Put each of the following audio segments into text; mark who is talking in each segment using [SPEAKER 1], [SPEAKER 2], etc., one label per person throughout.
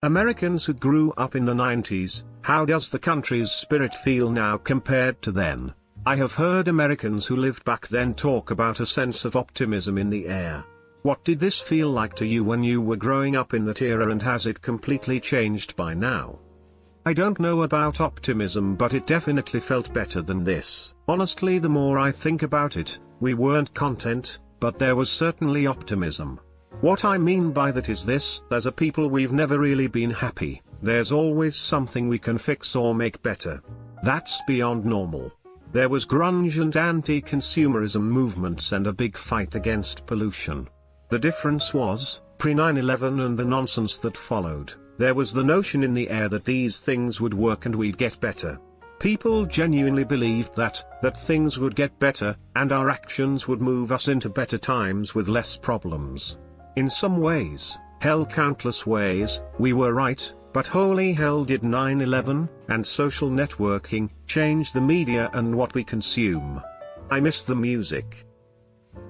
[SPEAKER 1] Americans who grew up in the 90s, how does the country's spirit feel now compared to then? I have heard Americans who lived back then talk about a sense of optimism in the air. What did this feel like to you when you were growing up in that era, and has it completely changed by now? I don't know about optimism, but it definitely felt better than this. Honestly, the more I think about it, we weren't content, but there was certainly optimism. What I mean by that is this: as a people we've never really been happy. There's always something we can fix or make better. That's beyond normal. There was grunge and anti-consumerism movements and a big fight against pollution. The difference was, pre-9/11 and the nonsense that followed, there was the notion in the air that these things would work and we'd get better. People genuinely believed that things would get better, and our actions would move us into better times with less problems. In some ways, hell, countless ways, we were right, but holy hell did 9/11, and social networking, change the media and what we consume. I miss the music.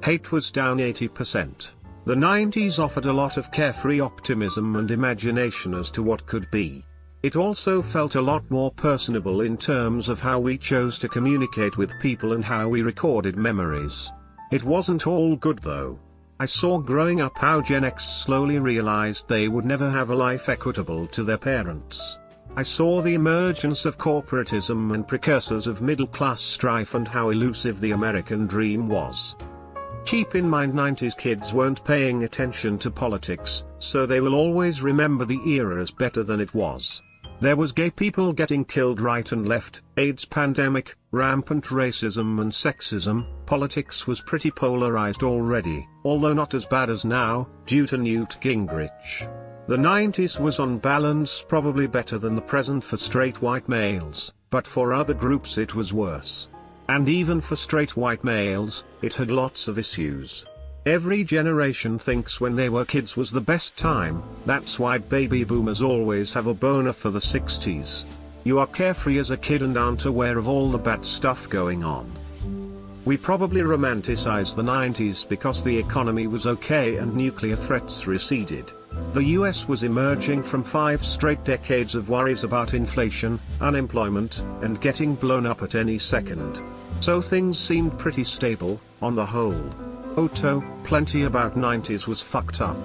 [SPEAKER 1] Hate was down 80%. The 90s offered a lot of carefree optimism and imagination as to what could be. It also felt a lot more personable in terms of how we chose to communicate with people and how we recorded memories. It wasn't all good though. I saw growing up how Gen X slowly realized they would never have a life equitable to their parents. I saw the emergence of corporatism and precursors of middle-class strife, and how elusive the American dream was. Keep in mind, 90s kids weren't paying attention to politics, so they will always remember the era as better than it was. There was gay people getting killed right and left, AIDS pandemic, rampant racism and sexism. Politics was pretty polarized already, although not as bad as now, due to Newt Gingrich. The 90s was on balance probably better than the present for straight white males, but for other groups it was worse. And even for straight white males, it had lots of issues. Every generation thinks when they were kids was the best time. That's why baby boomers always have a boner for the 60s. You are carefree as a kid and aren't aware of all the bad stuff going on. We probably romanticize the 90s because the economy was okay and nuclear threats receded. The US was emerging from 5 straight decades of worries about inflation, unemployment, and getting blown up at any second. So things seemed pretty stable, on the whole. Plenty about 90s was fucked up.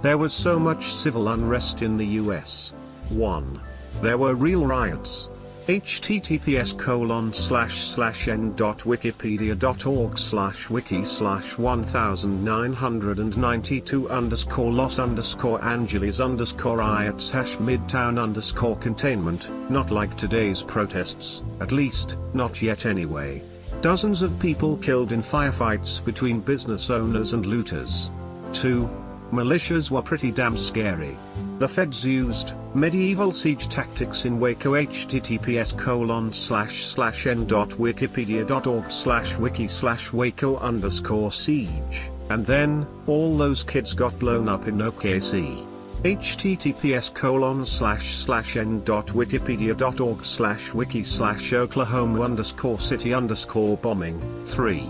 [SPEAKER 1] There was so much civil unrest in the US. 1. There were real riots. https://n.wikipedia.org/wiki/1992_Los_Angeles_riots #Midtown_containment, not like today's protests, at least, not yet anyway. Dozens of people killed in firefights between business owners and looters. 2. Militias were pretty damn scary. The feds used medieval siege tactics in Waco. https://n.wikipedia.org/wiki/Waco_siege, and then, all those kids got blown up in OKC. https://n.wikipedia.org/wiki/Oklahoma_city_bombing. 3.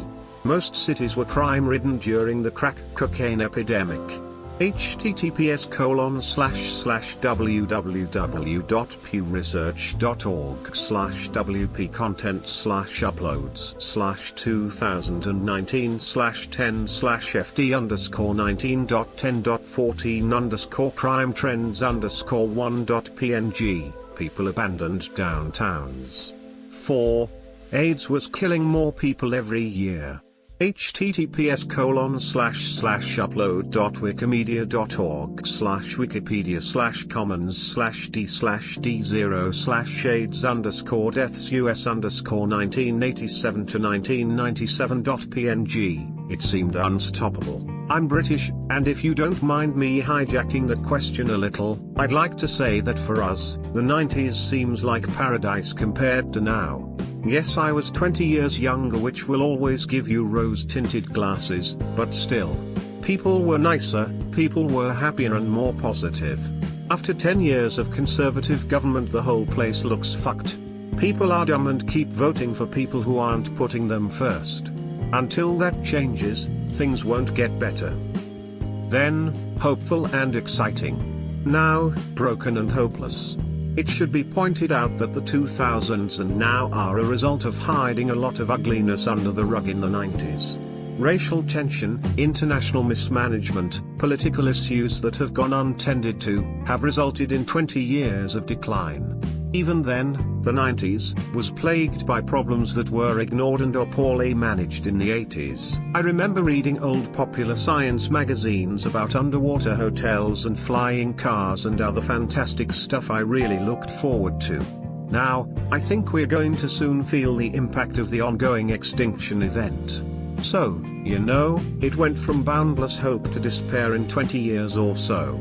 [SPEAKER 1] Most cities were crime-ridden during the crack cocaine epidemic. https://www.pwresearch.org/wp-content/uploads/2019/10.14_core-crime-trends_1.png, people abandoned downtowns. 4. AIDS was killing more people every year. https://upload.wikimedia.org/wikipedia/commons/d/d0/shades_deaths US_1987 to 1997.png. It seemed unstoppable. I'm British, and if you don't mind me hijacking that question a little, I'd like to say that for us, the 90s seems like paradise compared to now. Yes, I was 20 years younger, which will always give you rose-tinted glasses, but still. People were nicer, people were happier and more positive. After 10 years of conservative government, the whole place looks fucked. People are dumb and keep voting for people who aren't putting them first. Until that changes, things won't get better. Then, hopeful and exciting. now broken and hopeless. It should be pointed out that the 2000s and now are a result of hiding a lot of ugliness under the rug in the 90s. Racial tension, international mismanagement, political issues that have gone untended to, have resulted in 20 years of decline. Even then, the 90s was plagued by problems that were ignored and or poorly managed in the 80s. I remember reading old popular science magazines about underwater hotels and flying cars and other fantastic stuff I really looked forward to. Now, I think we're going to soon feel the impact of the ongoing extinction event. So, it went from boundless hope to despair in 20 years or so.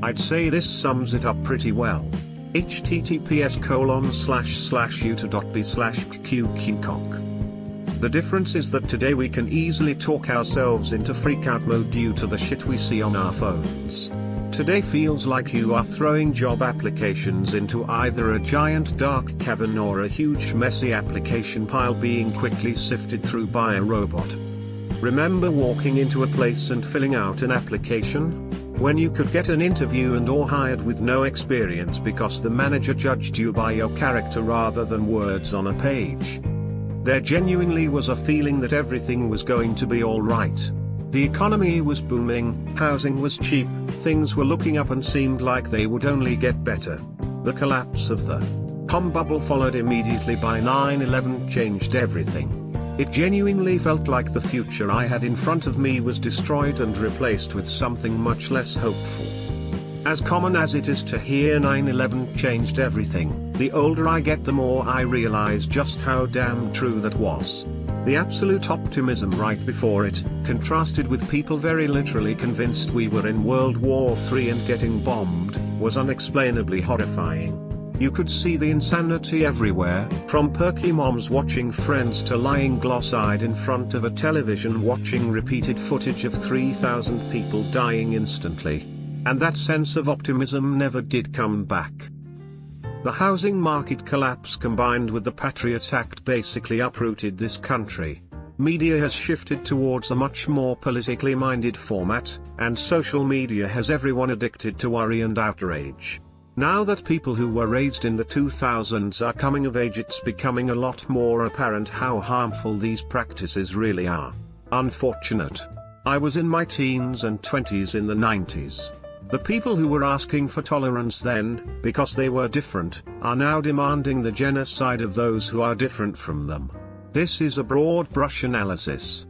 [SPEAKER 1] I'd say this sums it up pretty well. https://uta.b/qqcock. The difference is that today we can easily talk ourselves into freakout mode due to the shit we see on our phones. Today feels like you are throwing job applications into either a giant dark cavern or a huge messy application pile being quickly sifted through by a robot. Remember walking into a place and filling out an application? When you could get an interview and or hired with no experience because the manager judged you by your character rather than words on a page. There genuinely was a feeling that everything was going to be alright. The economy was booming, housing was cheap, things were looking up and seemed like they would only get better. The collapse of the com bubble followed immediately by 9/11 changed everything. It genuinely felt like the future I had in front of me was destroyed and replaced with something much less hopeful. As common as it is to hear 9/11 changed everything, the older I get the more I realize just how damn true that was. The absolute optimism right before it, contrasted with people very literally convinced we were in World War III and getting bombed, was unexplainably horrifying. You could see the insanity everywhere, from perky moms watching Friends to lying gloss-eyed in front of a television watching repeated footage of 3,000 people dying instantly. And that sense of optimism never did come back. The housing market collapse combined with the Patriot Act basically uprooted this country. Media has shifted towards a much more politically minded format, and social media has everyone addicted to worry and outrage. Now that people who were raised in the 2000s are coming of age, it's becoming a lot more apparent how harmful these practices really are. Unfortunate. I was in my teens and 20s in the 90s. The people who were asking for tolerance then, because they were different, are now demanding the genocide of those who are different from them. This is a broad brush analysis.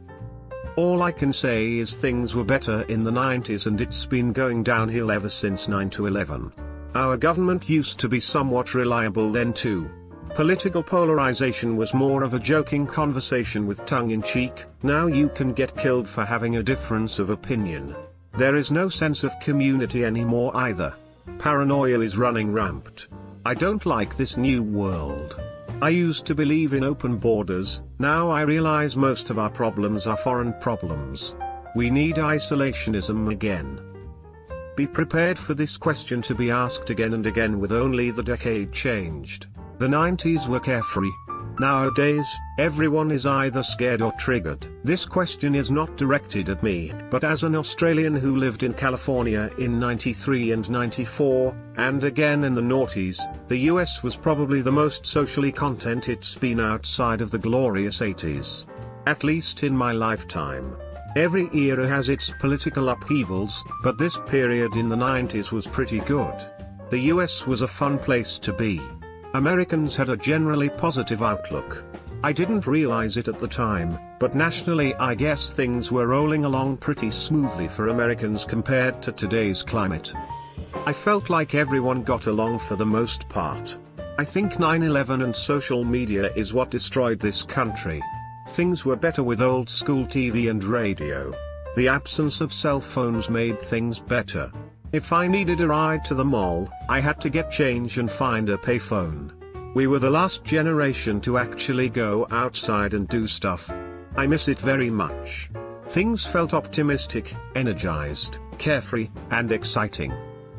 [SPEAKER 1] All I can say is things were better in the 90s and it's been going downhill ever since 9/11. Our government used to be somewhat reliable then too. Political polarization was more of a joking conversation with tongue-in-cheek. Now you can get killed for having a difference of opinion. There is no sense of community anymore either. Paranoia is running rampant. I don't like this new world. I used to believe in open borders, now I realize most of our problems are foreign problems. We need isolationism again. Be prepared for this question to be asked again and again with only the decade changed. The 90s were carefree. Nowadays, everyone is either scared or triggered. This question is not directed at me, but as an Australian who lived in California in 93 and 94, and again in the noughties, the US was probably the most socially content it's been outside of the glorious 80s. At least in my lifetime. Every era has its political upheavals, but this period in the 90s was pretty good. The US was a fun place to be. Americans had a generally positive outlook. I didn't realize it at the time, but nationally I guess things were rolling along pretty smoothly for Americans compared to today's climate. I felt like everyone got along for the most part. I think 9/11 and social media is what destroyed this country. Things were better with old school TV and radio. The absence of cell phones made things better. If I needed a ride to the mall, I had to get change and find a payphone. We were the last generation to actually go outside and do stuff. I miss it very much. Things felt optimistic, energized, carefree, and exciting.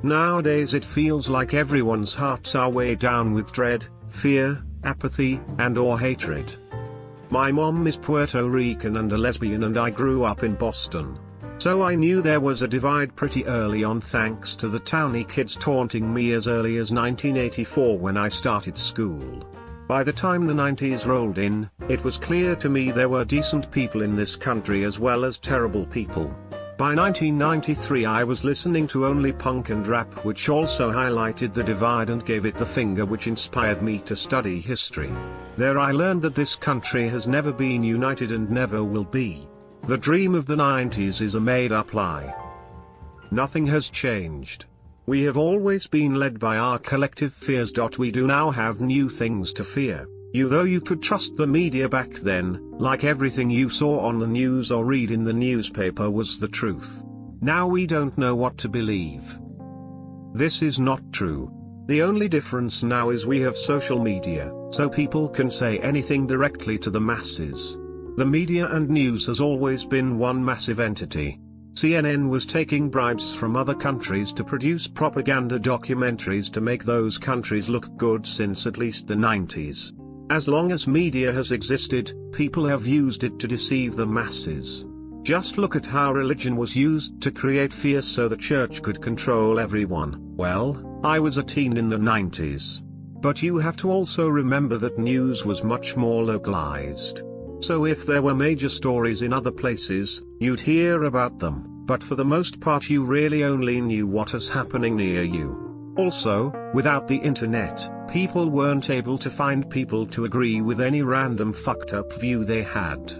[SPEAKER 1] Nowadays it feels like everyone's hearts are way down with dread, fear, apathy, and/or hatred. My mom is Puerto Rican and a lesbian and I grew up in Boston. So I knew there was a divide pretty early on, thanks to the towny kids taunting me as early as 1984 when I started school. By the time the 90s rolled in, it was clear to me there were decent people in this country as well as terrible people. By 1993 I was listening to only punk and rap, which also highlighted the divide and gave it the finger, which inspired me to study history. There I learned that this country has never been united and never will be. The dream of the 90s is a made-up lie. Nothing has changed. We have always been led by our collective fears. We do now have new things to fear. Though you could trust the media back then, like everything you saw on the news or read in the newspaper was the truth. Now we don't know what to believe. This is not true. The only difference now is we have social media, so people can say anything directly to the masses. The media and news has always been one massive entity. CNN was taking bribes from other countries to produce propaganda documentaries to make those countries look good since at least the 90s. As long as media has existed, people have used it to deceive the masses. Just look at how religion was used to create fear so the church could control everyone. Well, I was a teen in the 90s. But you have to also remember that news was much more localized. So if there were major stories in other places, you'd hear about them, but for the most part you really only knew what was happening near you. Also, without the internet, people weren't able to find people to agree with any random fucked up view they had.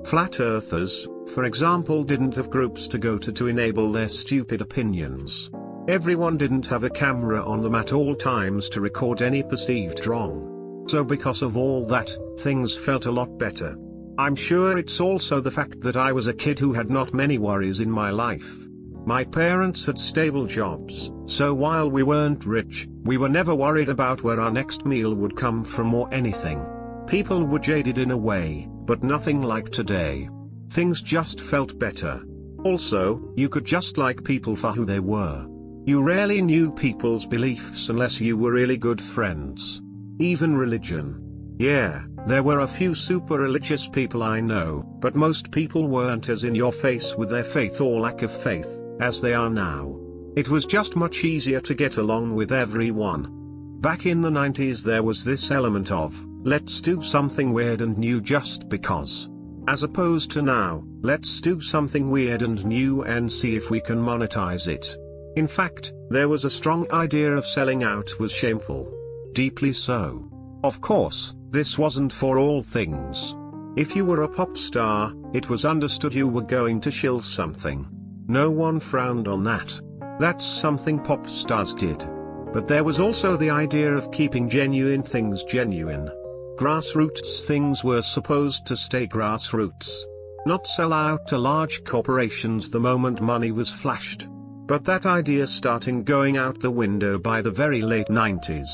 [SPEAKER 1] Flat earthers, for example, didn't have groups to go to enable their stupid opinions. Everyone didn't have a camera on them at all times to record any perceived wrong. So because of all that, things felt a lot better. I'm sure it's also the fact that I was a kid who had not many worries in my life. My parents had stable jobs, so while we weren't rich, we were never worried about where our next meal would come from or anything. People were jaded in a way, but nothing like today. Things just felt better. Also, you could just like people for who they were. You rarely knew people's beliefs unless you were really good friends. Even religion. Yeah, there were a few super religious people I know, but most people weren't as in your face with their faith or lack of faith as they are now. It was just much easier to get along with everyone. Back in the 90s there was this element of, let's do something weird and new just because. As opposed to now, let's do something weird and new and see if we can monetize it. In fact, there was a strong idea of selling out was shameful. Deeply so. Of course, this wasn't for all things. If you were a pop star, it was understood you were going to shill something. No one frowned on that. That's something pop stars did. But there was also the idea of keeping genuine things genuine. Grassroots things were supposed to stay grassroots. Not sell out to large corporations the moment money was flashed. But that idea started going out the window by the very late 90s.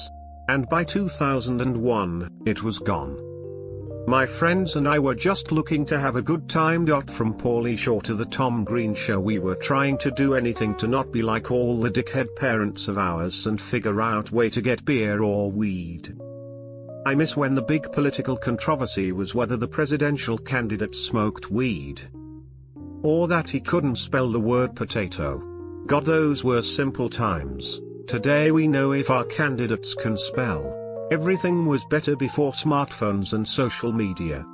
[SPEAKER 1] And by 2001, it was gone. My friends and I were just looking to have a good time. From Pauly Shore to the Tom Green Show, we were trying to do anything to not be like all the dickhead parents of ours and figure out way to get beer or weed. I miss when the big political controversy was whether the presidential candidate smoked weed. Or that he couldn't spell the word potato. God, those were simple times. Today we know if our candidates can spell. Everything was better before smartphones and social media.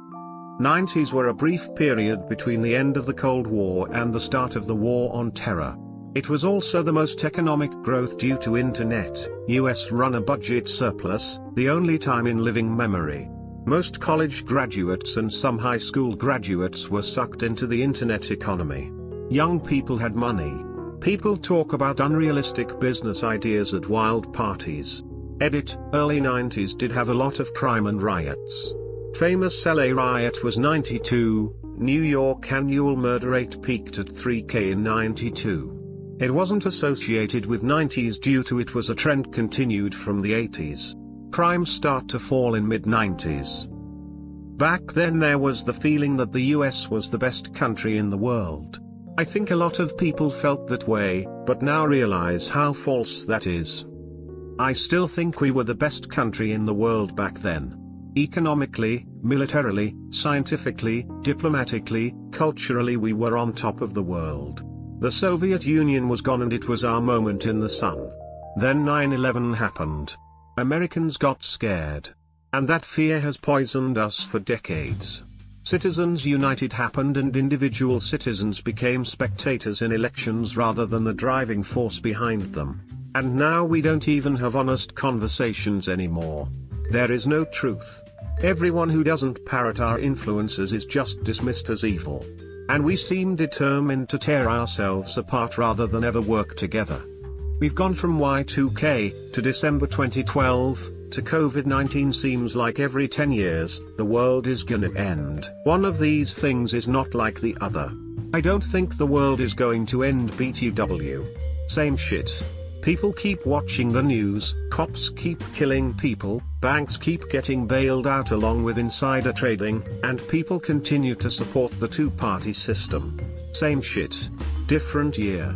[SPEAKER 1] 90s were a brief period between the end of the Cold War and the start of the War on Terror. It was also the most economic growth due to internet. US run a budget surplus, the only time in living memory. Most college graduates and some high school graduates were sucked into the internet economy. Young people had money. People talk about unrealistic business ideas at wild parties. Edit, early 90s did have a lot of crime and riots. Famous LA riot was 92, New York annual murder rate peaked at 3K in 92. It wasn't associated with 90s due to it was a trend continued from the 80s. Crime start to fall in mid-90s. Back then there was the feeling that the US was the best country in the world. I think a lot of people felt that way, but now realize how false that is. I still think we were the best country in the world back then. Economically, Militarily, scientifically, diplomatically, culturally we were on top of the world. The Soviet Union was gone and it was our moment in the sun. Then 9/11 happened. Americans got scared. And that fear has poisoned us for decades. Citizens United happened and individual citizens became spectators in elections rather than the driving force behind them. And now we don't even have honest conversations anymore. There is no truth. Everyone who doesn't parrot our influences is just dismissed as evil. And we seem determined to tear ourselves apart rather than ever work together. We've gone from Y2K, to December 2012, to COVID-19. Seems like every 10 years, the world is gonna end. One of these things is not like the other. I don't think the world is going to end BTW. Same shit. People keep watching the news, cops keep killing people, banks keep getting bailed out along with insider trading, and people continue to support the two-party system. Same shit. Different year.